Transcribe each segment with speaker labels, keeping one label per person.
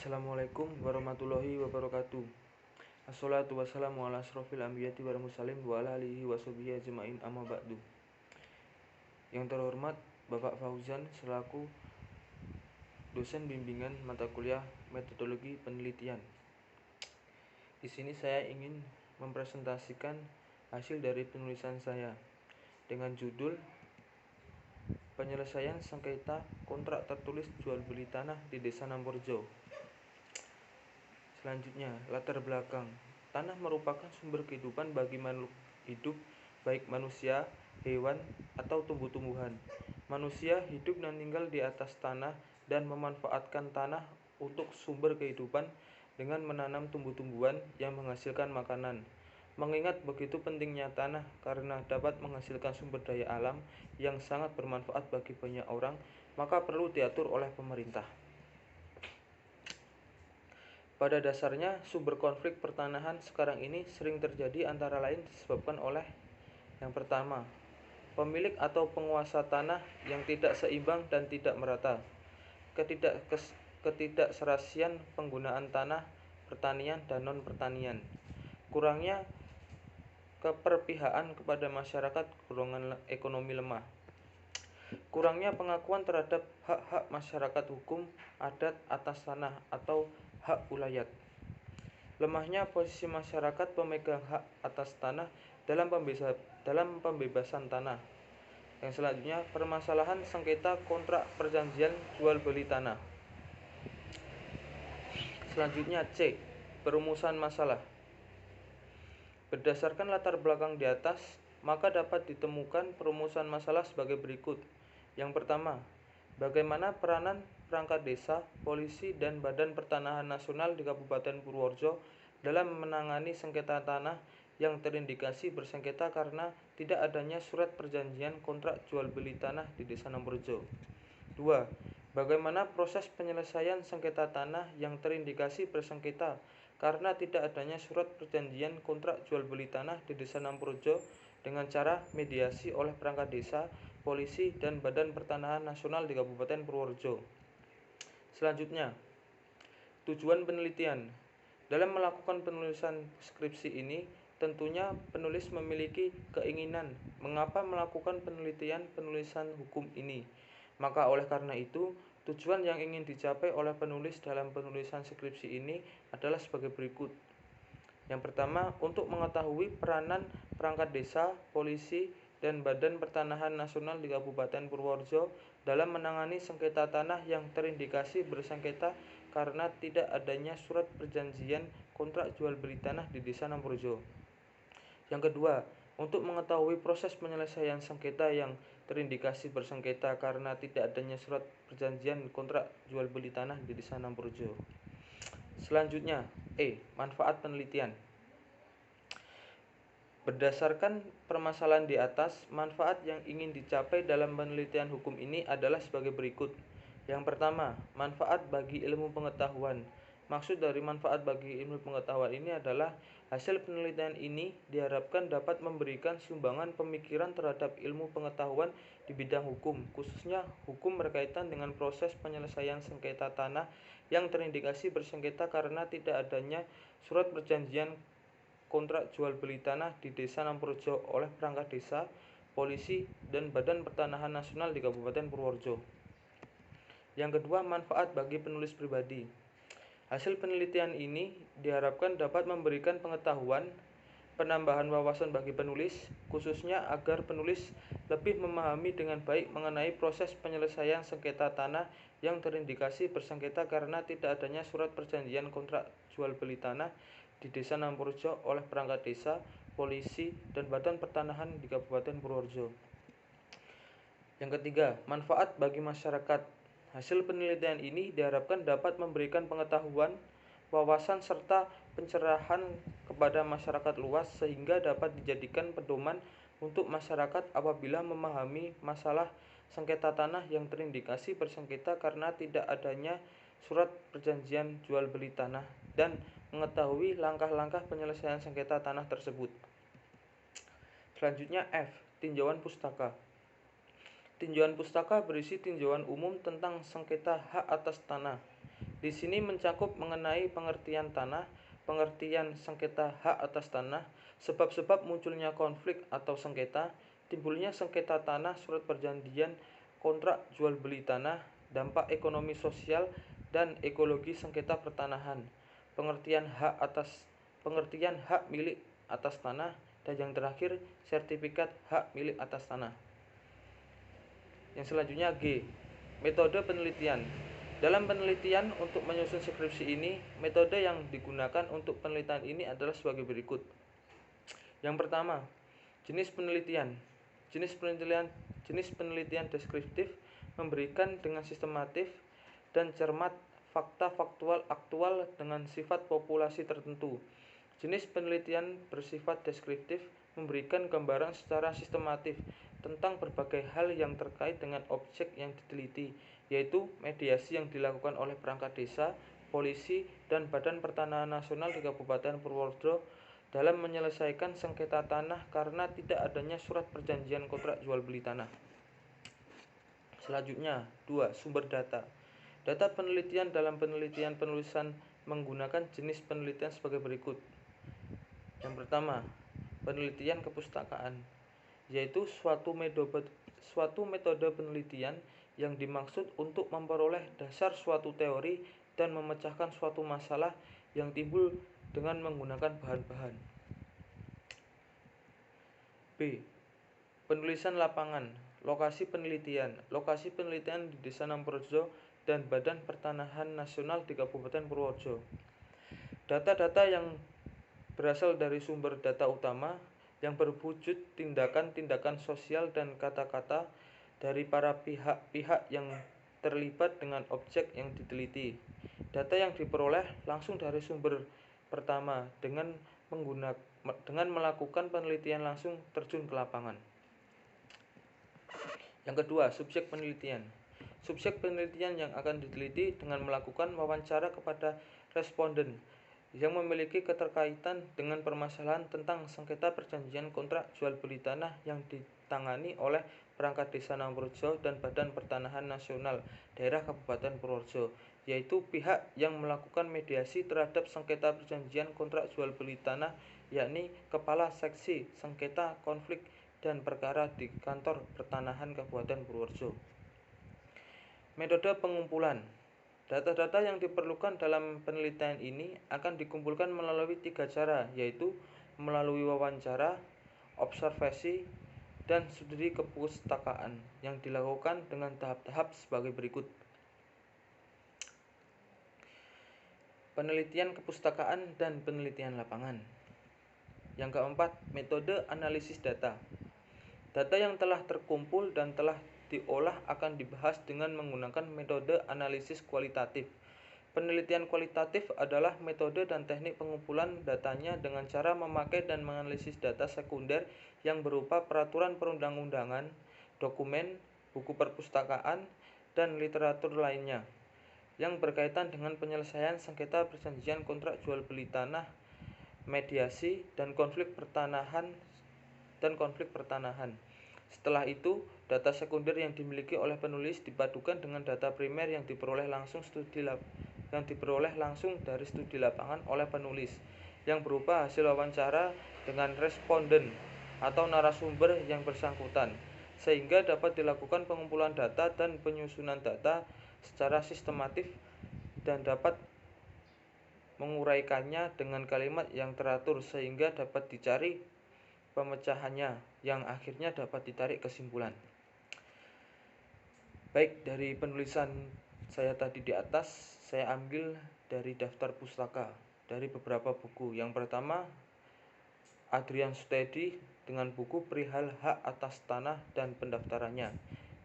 Speaker 1: Assalamualaikum warahmatullahi wabarakatuh. Assalatu wassalamu ala asrofil anbiyati wal mursalin wa ala alihi wa sahbihi ajma'in amma ba'du. Yang terhormat Bapak Fauzan selaku dosen bimbingan mata kuliah metodologi penelitian. Di sini saya ingin mempresentasikan hasil dari penulisan saya dengan judul Penyelesaian sengketa kontrak tertulis jual beli tanah di Desa Namporjo. Selanjutnya, latar belakang. Tanah merupakan sumber kehidupan bagi makhluk hidup, baik manusia, hewan, atau tumbuh-tumbuhan. Manusia hidup dan tinggal di atas tanah dan memanfaatkan tanah untuk sumber kehidupan dengan menanam tumbuh-tumbuhan yang menghasilkan makanan. Mengingat begitu pentingnya tanah karena dapat menghasilkan sumber daya alam yang sangat bermanfaat bagi banyak orang, maka perlu diatur oleh pemerintah. Pada dasarnya, sumber konflik pertanahan sekarang ini sering terjadi antara lain disebabkan oleh yang pertama, pemilik atau penguasa tanah yang tidak seimbang dan tidak merata, ketidakserasian penggunaan tanah pertanian dan non-pertanian, kurangnya keperpihakan kepada masyarakat golongan ekonomi lemah, kurangnya pengakuan terhadap hak-hak masyarakat hukum adat atas tanah atau hak ulayat, lemahnya posisi masyarakat pemegang hak atas tanah dalam pembebasan tanah. Yang selanjutnya, permasalahan sengketa kontrak perjanjian jual beli tanah. Selanjutnya C. Perumusan masalah. Berdasarkan latar belakang di atas, maka dapat ditemukan perumusan masalah sebagai berikut. Yang pertama, bagaimana peranan perangkat desa, polisi, dan Badan Pertanahan Nasional di Kabupaten Purworejo dalam menangani sengketa tanah yang terindikasi bersengketa karena tidak adanya surat perjanjian kontrak jual beli tanah di Desa Namporjo. 2. Bagaimana proses penyelesaian sengketa tanah yang terindikasi bersengketa karena tidak adanya surat perjanjian kontrak jual beli tanah di Desa Namporjo dengan cara mediasi oleh perangkat desa, polisi, dan Badan Pertanahan Nasional di Kabupaten Purworejo. Selanjutnya, tujuan penelitian. Dalam melakukan penulisan skripsi ini, tentunya penulis memiliki keinginan mengapa melakukan penelitian penulisan hukum ini. Maka oleh karena itu, tujuan yang ingin dicapai oleh penulis dalam penulisan skripsi ini adalah sebagai berikut. Yang pertama, untuk mengetahui peranan perangkat desa, polisi, dan Badan Pertanahan Nasional di Kabupaten Purworejo dalam menangani sengketa tanah yang terindikasi bersengketa karena tidak adanya surat perjanjian kontrak jual beli tanah di Desa Namporjo. Yang kedua, untuk mengetahui proses penyelesaian sengketa yang terindikasi bersengketa karena tidak adanya surat perjanjian kontrak jual beli tanah di Desa Namporjo. Selanjutnya, E. Manfaat penelitian. Berdasarkan permasalahan di atas, manfaat yang ingin dicapai dalam penelitian hukum ini adalah sebagai berikut. Yang pertama, manfaat bagi ilmu pengetahuan. Maksud dari manfaat bagi ilmu pengetahuan ini adalah hasil penelitian ini diharapkan dapat memberikan sumbangan pemikiran terhadap ilmu pengetahuan di bidang hukum, khususnya hukum berkaitan dengan proses penyelesaian sengketa tanah yang terindikasi bersengketa karena tidak adanya surat perjanjian kontrak jual beli tanah di Desa Namporjo oleh perangkat desa, polisi, dan Badan Pertanahan Nasional di Kabupaten Purworejo. Yang kedua, manfaat bagi penulis pribadi. Hasil penelitian ini diharapkan dapat memberikan pengetahuan, penambahan wawasan bagi penulis, khususnya agar penulis lebih memahami dengan baik mengenai proses penyelesaian sengketa tanah yang terindikasi bersengketa karena tidak adanya surat perjanjian kontrak jual beli tanah di Desa Namporjo oleh perangkat desa, polisi, dan Badan Pertanahan di Kabupaten Purworejo. Yang ketiga, manfaat bagi masyarakat. Hasil penelitian ini diharapkan dapat memberikan pengetahuan, wawasan, serta pencerahan kepada masyarakat luas sehingga dapat dijadikan pedoman untuk masyarakat apabila memahami masalah sengketa tanah yang terindikasi bersengketa karena tidak adanya surat perjanjian jual beli tanah dan mengetahui langkah-langkah penyelesaian sengketa tanah tersebut. Selanjutnya F. Tinjauan pustaka. Tinjauan pustaka berisi tinjauan umum tentang sengketa hak atas tanah. Di sini mencakup mengenai pengertian tanah, pengertian sengketa hak atas tanah, sebab-sebab munculnya konflik atau sengketa, timbulnya sengketa tanah, surat perjanjian, kontrak jual beli tanah, dampak ekonomi sosial dan ekologi sengketa pertanahan, pengertian hak milik atas tanah, dan yang terakhir sertifikat hak milik atas tanah. Yang selanjutnya G. Metode penelitian. Dalam penelitian untuk menyusun skripsi ini, metode yang digunakan untuk penelitian ini adalah sebagai berikut. Yang pertama, jenis penelitian. Jenis penelitian deskriptif memberikan dengan sistematif dan cermat fakta faktual aktual dengan sifat populasi tertentu. Jenis penelitian bersifat deskriptif memberikan gambaran secara sistematif tentang berbagai hal yang terkait dengan objek yang diteliti, yaitu mediasi yang dilakukan oleh perangkat desa, polisi, dan Badan Pertanahan Nasional di Kabupaten Purworejo dalam menyelesaikan sengketa tanah karena tidak adanya surat perjanjian kontrak jual beli tanah. Selanjutnya, 2. Sumber data. Data penelitian dalam penelitian penulisan menggunakan jenis penelitian sebagai berikut. Yang pertama, penelitian kepustakaan, yaitu suatu metode penelitian yang dimaksud untuk memperoleh dasar suatu teori dan memecahkan suatu masalah yang timbul dengan menggunakan bahan-bahan. B. Penulisan lapangan, lokasi penelitian di Desa Namprojo dan Badan Pertanahan Nasional di Kabupaten Purworejo. Data-data yang berasal dari sumber data utama yang berwujud tindakan-tindakan sosial dan kata-kata dari para pihak-pihak yang terlibat dengan objek yang diteliti. Data yang diperoleh langsung dari sumber pertama dengan melakukan penelitian langsung terjun ke lapangan. Yang kedua, subjek penelitian. Subjek penelitian yang akan diteliti dengan melakukan wawancara kepada responden yang memiliki keterkaitan dengan permasalahan tentang sengketa perjanjian kontrak jual beli tanah yang ditangani oleh perangkat desa Namprojo dan Badan Pertanahan Nasional daerah Kabupaten Purworejo, yaitu pihak yang melakukan mediasi terhadap sengketa perjanjian kontrak jual beli tanah, yakni Kepala Seksi Sengketa Konflik dan Perkara di Kantor Pertanahan Kabupaten Purworejo. Metode pengumpulan. Data-data yang diperlukan dalam penelitian ini akan dikumpulkan melalui 3 cara, yaitu melalui wawancara, observasi, dan studi kepustakaan yang dilakukan dengan tahap-tahap sebagai berikut. Penelitian kepustakaan dan penelitian lapangan. Yang keempat, metode analisis data. Data yang telah terkumpul dan telah diolah akan dibahas dengan menggunakan metode analisis kualitatif. Penelitian kualitatif adalah metode dan teknik pengumpulan datanya dengan cara memakai dan menganalisis data sekunder yang berupa peraturan perundang-undangan, dokumen, buku perpustakaan, dan literatur lainnya yang berkaitan dengan penyelesaian sengketa perjanjian kontrak jual beli tanah, mediasi, dan konflik pertanahan. Setelah itu, data sekunder yang dimiliki oleh penulis dipadukan dengan data primer yang diperoleh langsung dari studi lapangan oleh penulis, yang berupa hasil wawancara dengan responden atau narasumber yang bersangkutan, sehingga dapat dilakukan pengumpulan data dan penyusunan data secara sistematif dan dapat menguraikannya dengan kalimat yang teratur sehingga dapat dicari pemecahannya yang akhirnya dapat ditarik kesimpulan. Baik, dari penulisan saya tadi di atas, saya ambil dari daftar pustaka dari beberapa buku. Yang pertama, Adrian Sutedi dengan buku Perihal Hak Atas Tanah dan Pendaftarannya.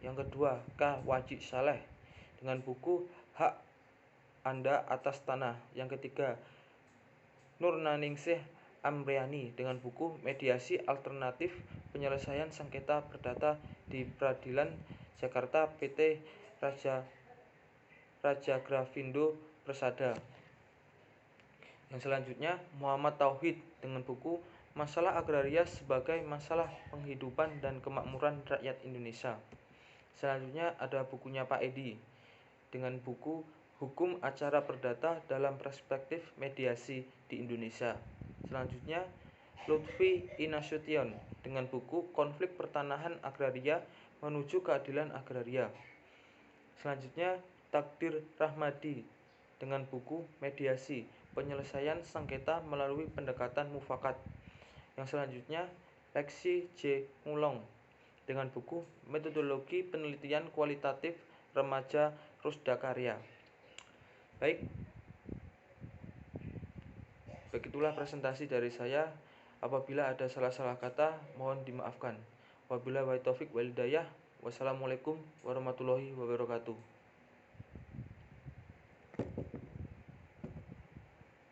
Speaker 1: Yang kedua, K. Wajid Saleh dengan buku Hak Anda Atas Tanah. Yang ketiga, Nur Naningsih Amriani dengan buku Mediasi Alternatif Penyelesaian Sengketa Perdata di Peradilan Jakarta PT Raja Grafindo Persada. Yang selanjutnya, Muhammad Tauhid dengan buku Masalah Agraria sebagai Masalah Penghidupan dan Kemakmuran Rakyat Indonesia. Selanjutnya ada bukunya Pak Edi dengan buku Hukum acara perdata dalam perspektif mediasi di Indonesia. Selanjutnya, Lutfi Inasution dengan buku Konflik Pertanahan Agraria Menuju Keadilan Agraria. Selanjutnya, Takdir Rahmadi dengan buku Mediasi Penyelesaian Sengketa Melalui Pendekatan Mufakat. Yang selanjutnya, Lexi J. Mulong dengan buku Metodologi Penelitian Kualitatif Remaja Rusda Karya. Baik, begitulah presentasi dari saya. Apabila ada salah-salah kata, mohon dimaafkan. Wabillahi taufik wal hidayah. Wassalamualaikum warahmatullahi wabarakatuh.